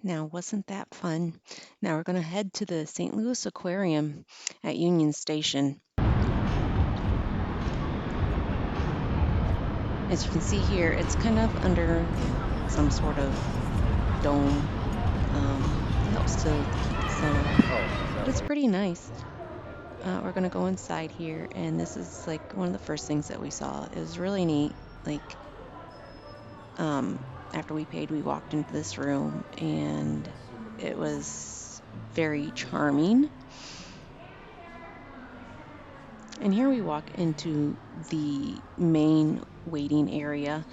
Now, wasn't that fun? Now we're going to head to the St. Louis Aquarium at Union Station. As you can see here, it's kind of under some sort of dome. It helps to keep the sun off, but it's pretty nice. We're going to go inside here, and this is like one of the first things that we saw. It was really neat. Like, after we paid, we walked into this room, and it was very charming. And here we walk into the main waiting area.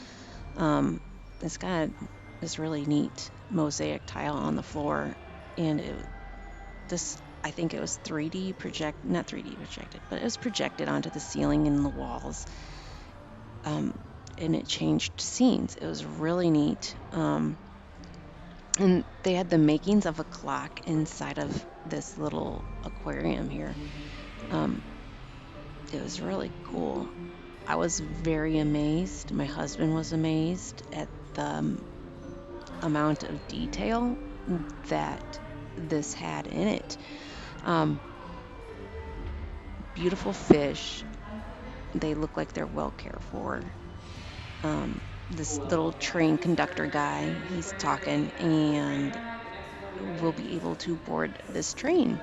It's got this really neat mosaic tile on the floor, and I think it was not 3D projected, but it was projected onto the ceiling and the walls. And it changed scenes. It was really neat. And they had the makings of a clock inside of this little aquarium here. It was really cool. I was very amazed. My husband was amazed at the amount of detail that this had in it. Beautiful fish. They look like they're well cared for. This little train conductor guy, he's talking, and we'll be able to board this train.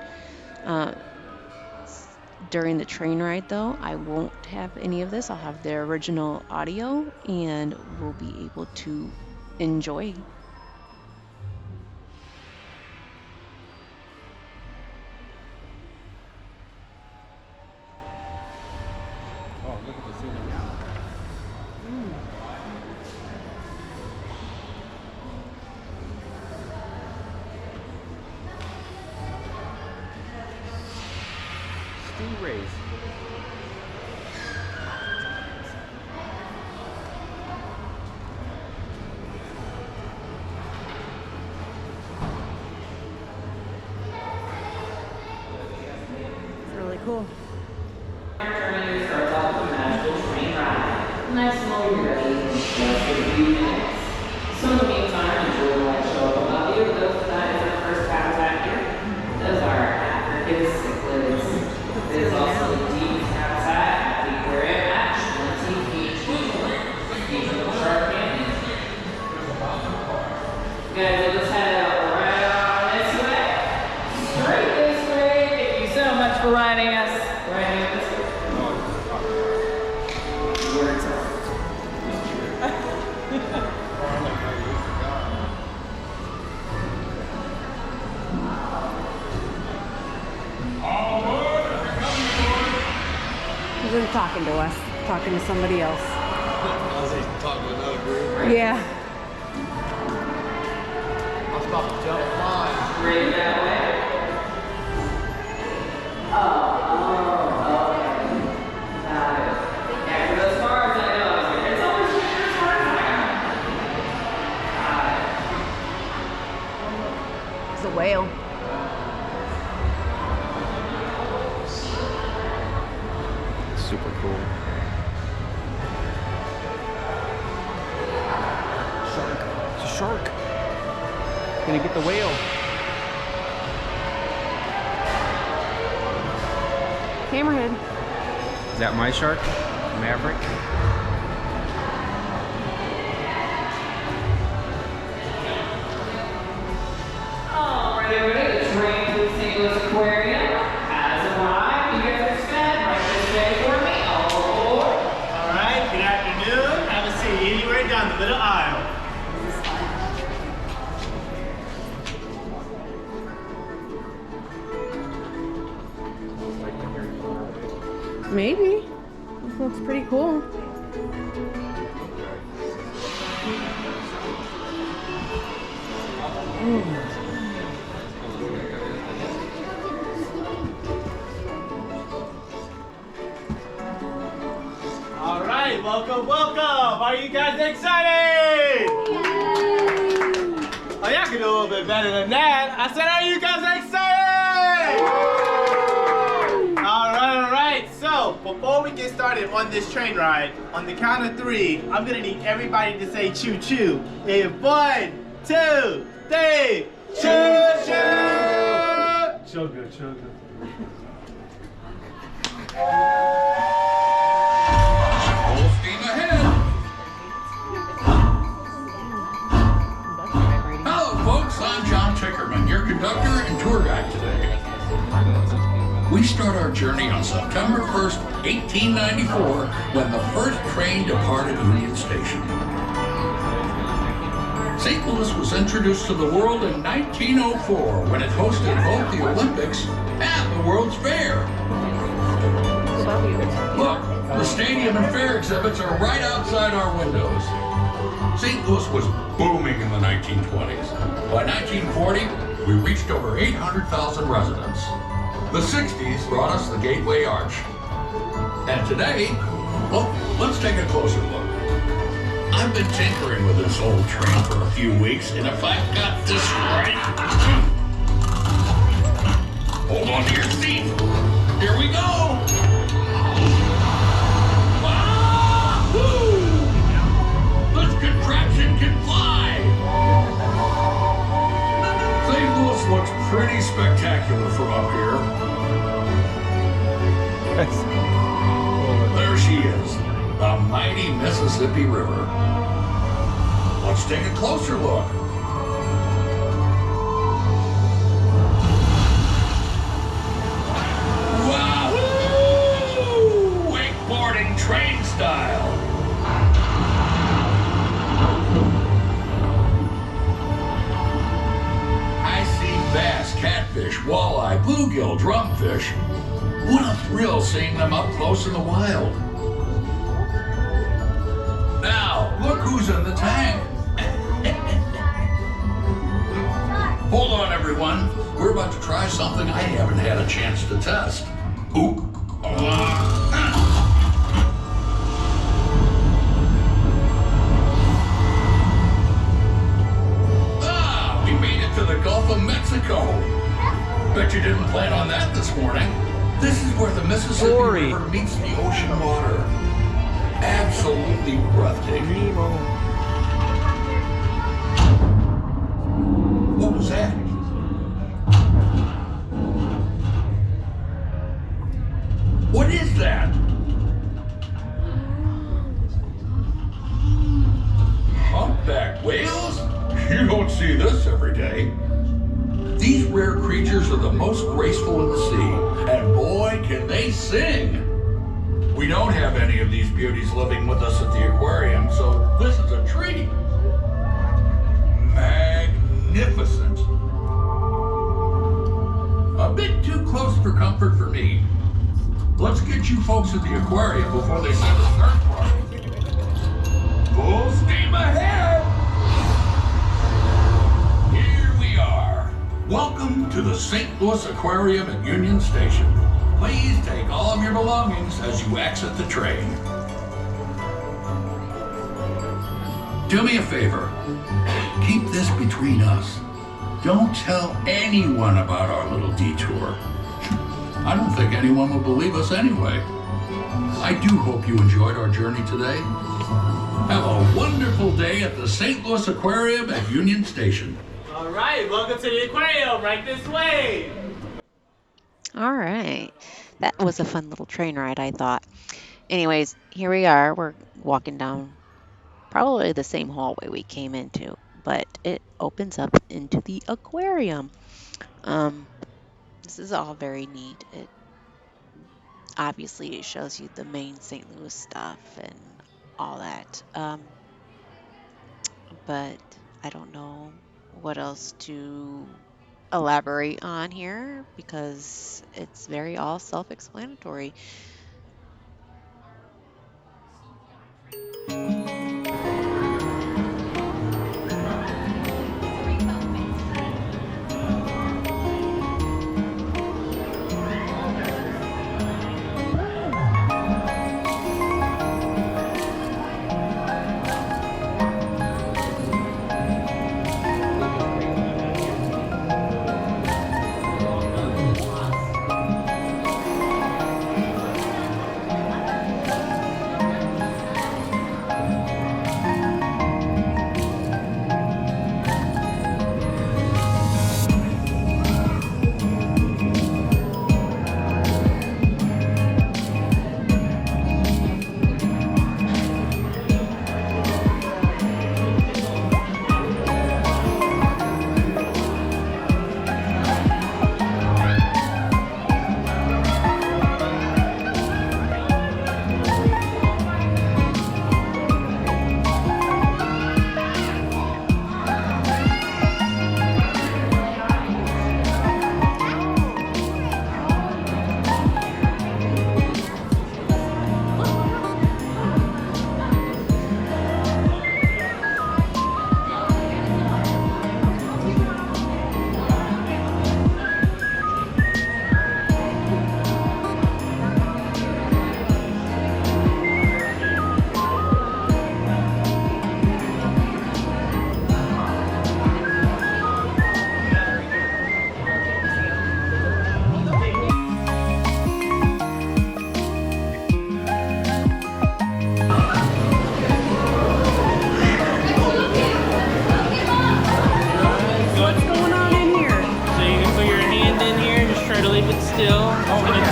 During the train ride, though, I won't have any of this. I'll have the original audio, and we'll be able to enjoy. Oh, look at the ceiling. Stingrays. It's really cool. Nice and all ready. Just a few minutes. So in the meantime, enjoy the light show above you. That is our first habitat here. Those are African cichlids. It is also the deep habitat at the aquarium at 20 feet deep. These are the shark canyon. Guys, let's head right on this way. Straight this way. Thank you so much for riding us. Riding us. He wasn't talking to us, talking to somebody else. I was talking to another group. Yeah. I was about to jump fine. Straight that way. Okay. Got it. Yeah, 'cause as far as I know, I was like, it's always here as far as I know. Got it. It's a whale. Super cool. Shark. It's a shark. Gonna get the whale. Hammerhead. Is that my shark? Maverick? Alright, everybody, the train to the St. Louis Aquarium has arrived. You guys are set right this way for me. Oh, All right, good afternoon. Have a seat anywhere down the middle aisle. Maybe. This looks pretty cool. All right, welcome, welcome. Are you guys excited? Oh, y'all can do a little bit better than that. I said, are you guys excited? All right. So, before we get started on this train ride, on the count of 3, I'm gonna need everybody to say choo-choo. In 1, 2, 3, Choo choo! Chill good, chill good. Full steam ahead. Hello, folks. I'm John Tickerman, your conductor and tour guide today. We start our journey on September 1st, 1894, when the first train departed Union Station. St. Louis was introduced to the world in 1904 when it hosted both the Olympics and the World's Fair. Look, the stadium and fair exhibits are right outside our windows. St. Louis was booming in the 1920s. By 1940, we reached over 800,000 residents. The 60s brought us the Gateway Arch. And today, well, let's take a closer look. I've been tinkering with this old train for a few weeks, and if I've got this right... Hold on to your seat. Here we go! Wahoo! This contraption can fly! St. Louis looks pretty spectacular from up here. There she is, the mighty Mississippi River. Let's take a closer look. Wahoo! Wakeboarding train style. I see bass, catfish, walleye, bluegill, drumfish. What a thrill seeing them up close in the wild. Now, look who's in the tank. Hold on, everyone. We're about to try something I haven't had a chance to test. Ooh. We made it to the Gulf of Mexico. Bet you didn't plan on that this morning. This is where the Mississippi River meets the ocean water. Absolutely breathtaking. What was that? What is that? Humpback whales? You don't see this every day. These rare creatures are the most graceful in the sea, and boy, can they sing! We don't have any of these beauties living with us at the aquarium, so this is a treat. Magnificent. A bit too close for comfort for me. Let's get you folks at the aquarium before they send us search party. Full steam ahead! Here we are. Welcome to the St. Louis Aquarium at Union Station. Please take all of your belongings as you exit the train. Do me a favor. Keep this between us. Don't tell anyone about our little detour. I don't think anyone will believe us anyway. I do hope you enjoyed our journey today. Have a wonderful day at the St. Louis Aquarium at Union Station. All right, welcome to the aquarium. Right this way. All right. That was a fun little train ride, I thought. Anyways, here we are. We're walking down probably the same hallway we came into, but it opens up into the aquarium. This is all very neat. Obviously it shows you the main St. Louis stuff and all that. But I don't know what else to elaborate on here because it's very all self-explanatory.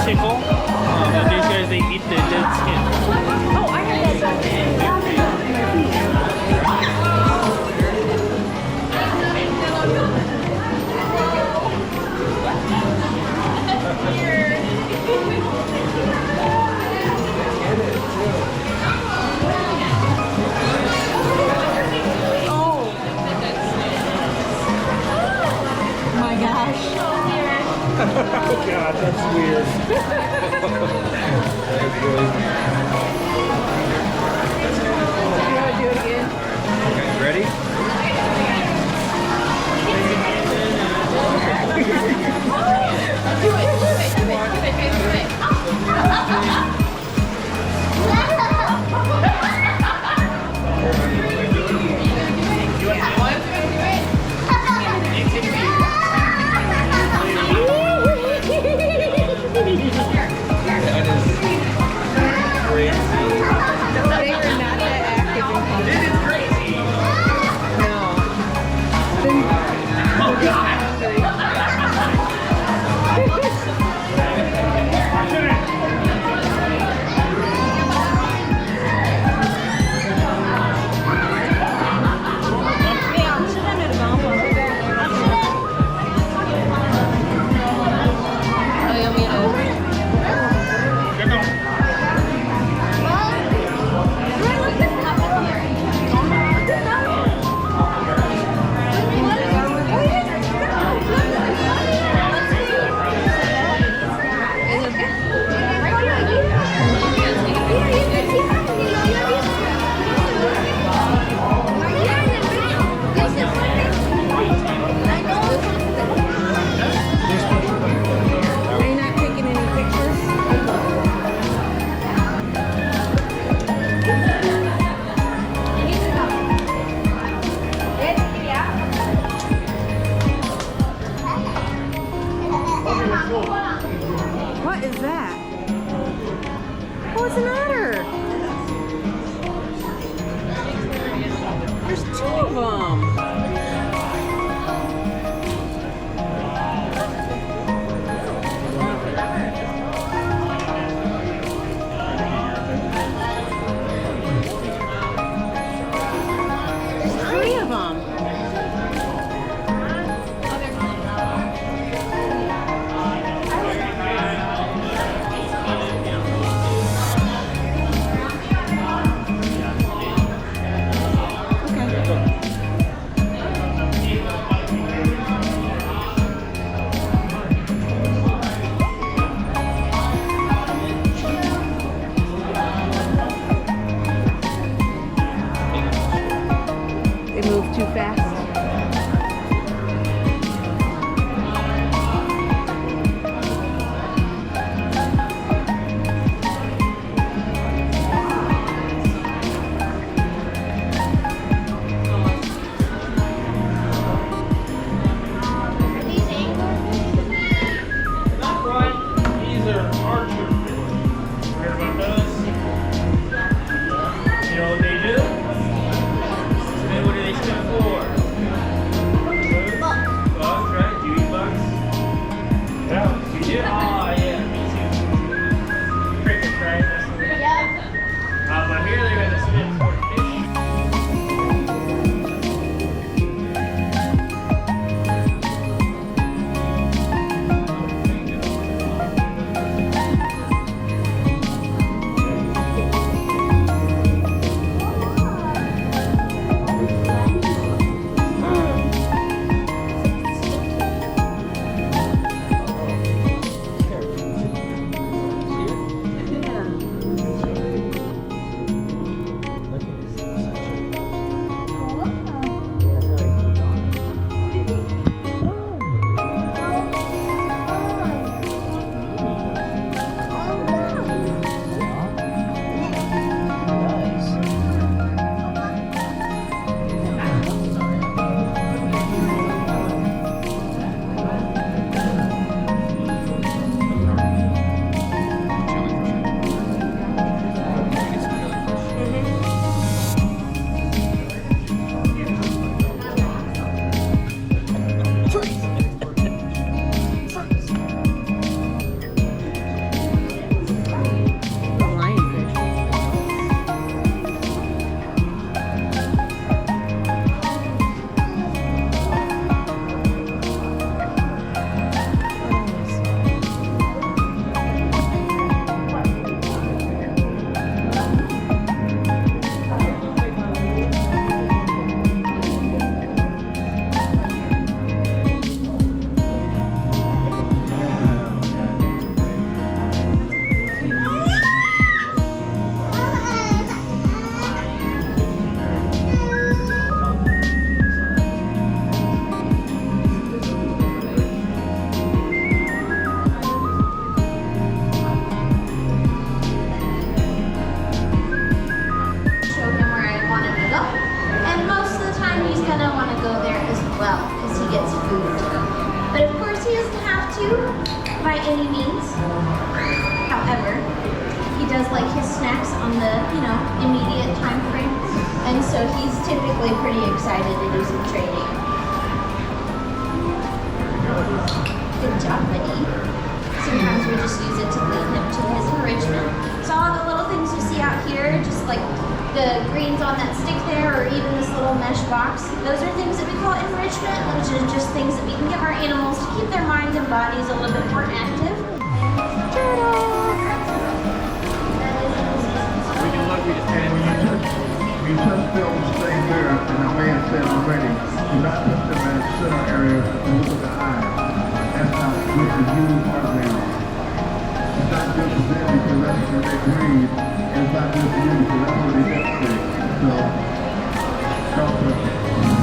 tickle. And these guys, they eat the dead skin. Oh, I had that my gosh. Oh God, that's weird. You want to do it again? Okay, ready? They were not that active in This is crazy. No. Oh God. Are you not taking any pictures? What is that? What's the matter? There's two of them. There's three of them. They move too fast. Not quite. These are archers. Heard about those? You know what they do? And what do they stand for? by any means. However, he does like his snacks on the, immediate time frame. And so he's typically pretty excited to do some training. Good job, buddy. Sometimes we just use it to lead him to his enrichment. So all the little things you see out here, just like the greens on that stick there, or even this little mesh box, those are things that we call enrichment, which is just things that we can give our animals to keep their minds and bodies a little bit more active. You touch the old thing there, and I may have said already, do not touch them in the center area and look at the eye. That's not good for you or them. It's not good for them because that's what they breathe, and it's not good for you because that's what they demonstrate. So, don't touch it.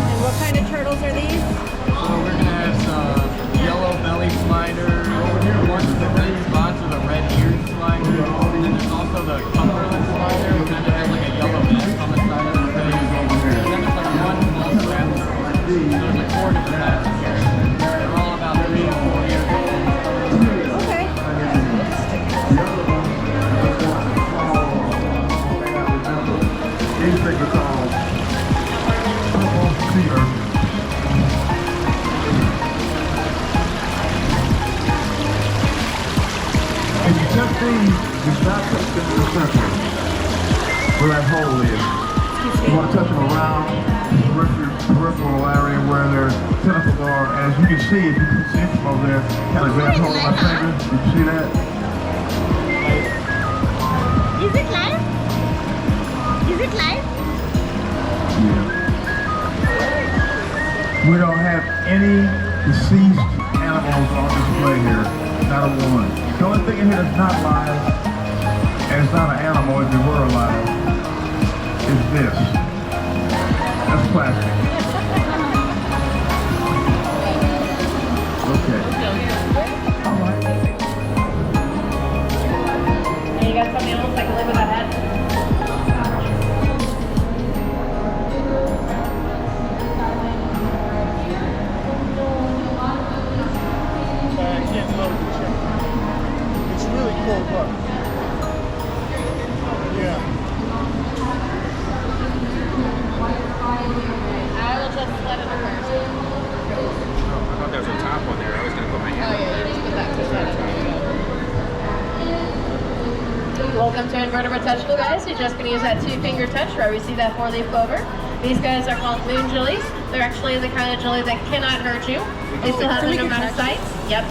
And what kind of turtles are these? So we're gonna have some yellow belly slider. Ones with the red spots are the red eared slider. And then there's also the Cumberland slider, which kind of has like a yellow vest on the side of the face. And then there's like one small strap. So there's like 4 different types here. They're all about 3 to 4 years old. Okay. These things are called purple cedar. If you touch these, do not touch them in the center where that hole is. You want to touch them around the peripheral area where their tentacles are. And as you can see, if you can see from over there, kind of grab hold of my finger. You can see that? Is it live? Is it live? Yeah. We don't have any deceased animals on display here. Not a one. The only thing in here that's not live, and it's not an animal if it were alive, is this. That's plastic. Okay. All right. And you got some animals that can live with that head? It's really cold, look. Yeah. I will just let it first. I thought there was a top one there. I was gonna put my hand. Oh yeah, you just put that Welcome to Invertebrate Touch School, guys. You're just going to use that 2-finger touch where we see that 4-leaf clover. These guys are called moon jellies. They're actually the kind of jelly that cannot hurt you. They still have their nomatocytes. Yep.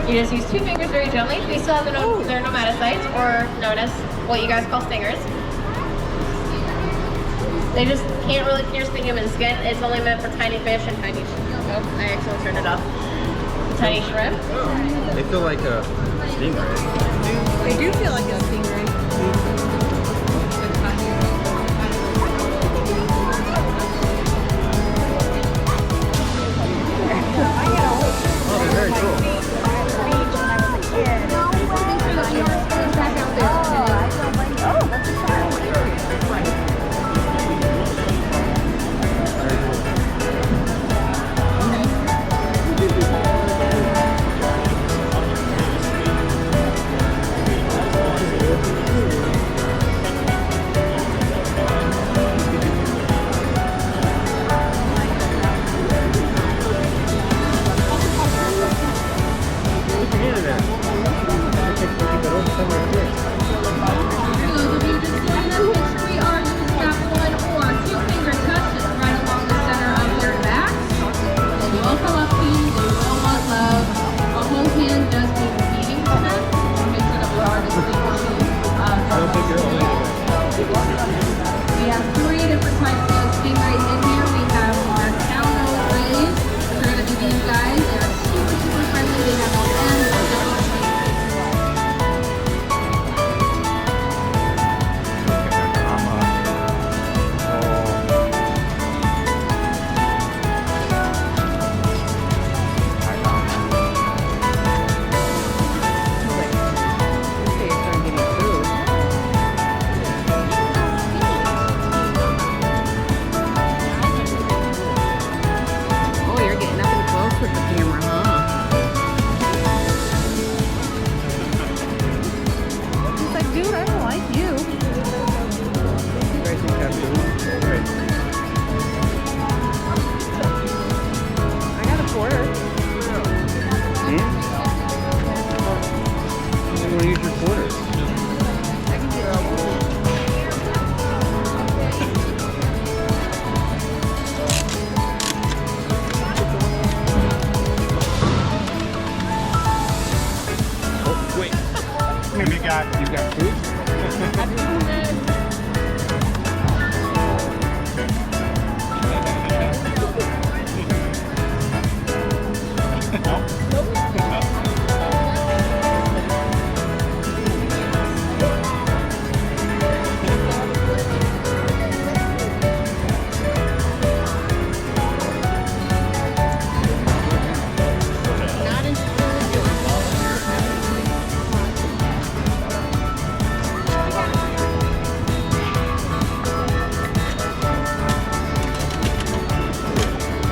You just use 2 fingers very gently. They still have their nomatocytes, or known as what you guys call stingers. They just can't really pierce the human skin. It's only meant for tiny fish and tiny oh, I accidentally turned it off. Tiny shrimp. They feel like a stingray. They do feel like a stingray. Oh, they're very cool.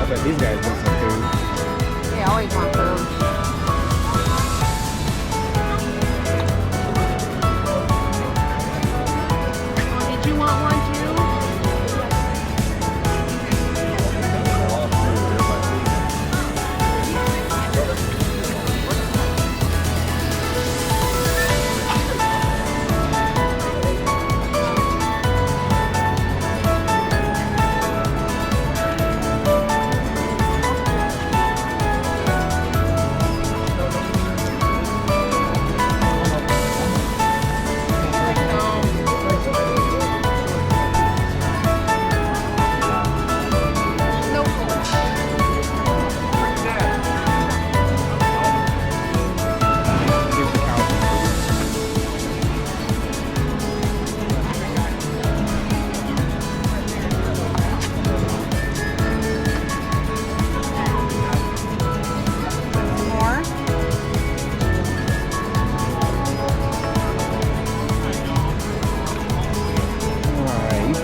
I bet these guys want some food. They always want food. Did you want one too?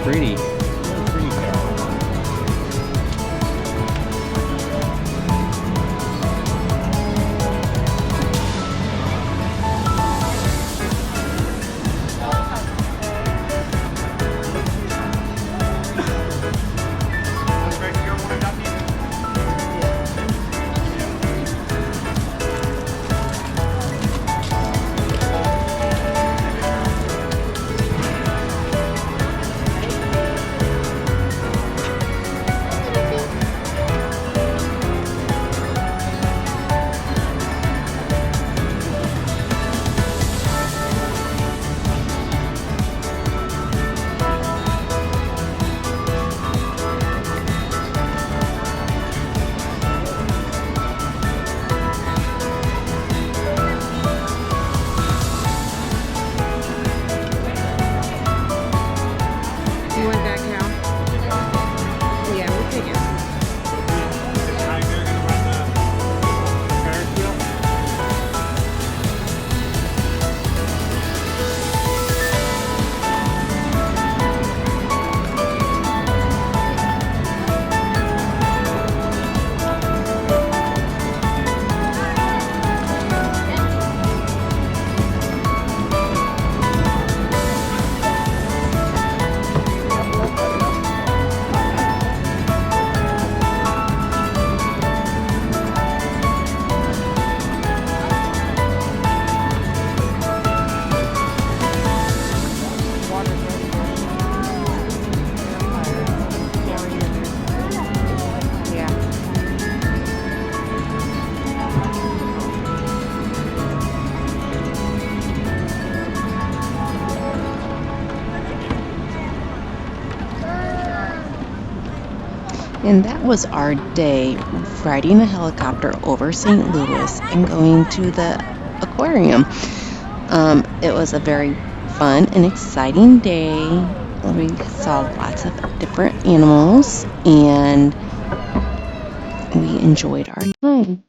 Pretty. You want that cow? Yeah, we'll take it. And that was our day riding a helicopter over St. Louis and going to the aquarium. It was a very fun and exciting day. We saw lots of different animals and we enjoyed our time.